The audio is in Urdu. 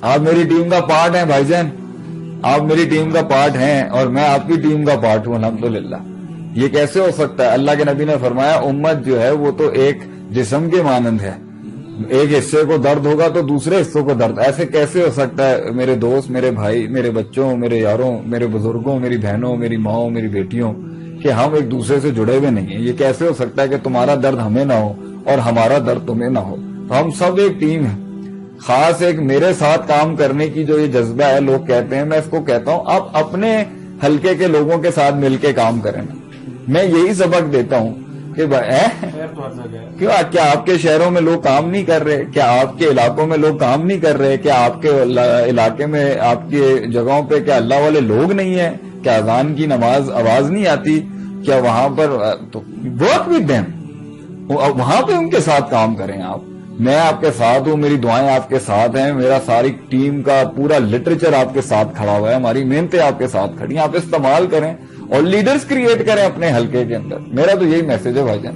آپ میری ٹیم کا پارٹ ہیں بھائی جان، آپ میری ٹیم کا پارٹ ہیں اور میں آپ کی ٹیم کا پارٹ ہوں الحمدللہ۔ یہ کیسے ہو سکتا ہے؟ اللہ کے نبی نے فرمایا امت جو ہے وہ تو ایک جسم کے مانند ہے، ایک حصے کو درد ہوگا تو دوسرے حصوں کو درد، ایسے کیسے ہو سکتا ہے میرے دوست، میرے بھائی، میرے بچوں، میرے یاروں، میرے بزرگوں، میری بہنوں، میری ماؤں، میری بیٹیوں، کہ ہم ایک دوسرے سے جڑے ہوئے نہیں ہیں؟ یہ کیسے ہو سکتا ہے کہ تمہارا درد ہمیں نہ ہو اور ہمارا درد تمہیں نہ ہو؟ تو ہم سب ایک ٹیم ہیں۔ خاص ایک میرے ساتھ کام کرنے کی جو یہ جذبہ ہے، لوگ کہتے ہیں، میں اس کو کہتا ہوں آپ اپنے حلقے کے لوگوں کے ساتھ مل کے کام کریں۔ میں یہی سبق دیتا ہوں کہ کیا آپ کے شہروں میں لوگ کام نہیں کر رہے؟ کیا آپ کے علاقوں میں لوگ کام نہیں کر رہے؟ کیا آپ کے علاقے میں، آپ کی جگہوں پہ کیا اللہ والے لوگ نہیں ہیں؟ کیا اذان کی نماز آواز نہیں آتی؟ کیا وہاں پر تو ورک ود دیم، وہاں پہ ان کے ساتھ کام کریں آپ۔ میں آپ کے ساتھ ہوں، میری دعائیں آپ کے ساتھ ہیں، میرا ساری ٹیم کا پورا لٹریچر آپ کے ساتھ کھڑا ہوا ہے، ہماری محنتیں آپ کے ساتھ کھڑی ہیں، آپ استعمال کریں اور لیڈرز کریٹ کریں اپنے حلقے کے اندر۔ میرا تو یہی میسج ہے بھائی جان۔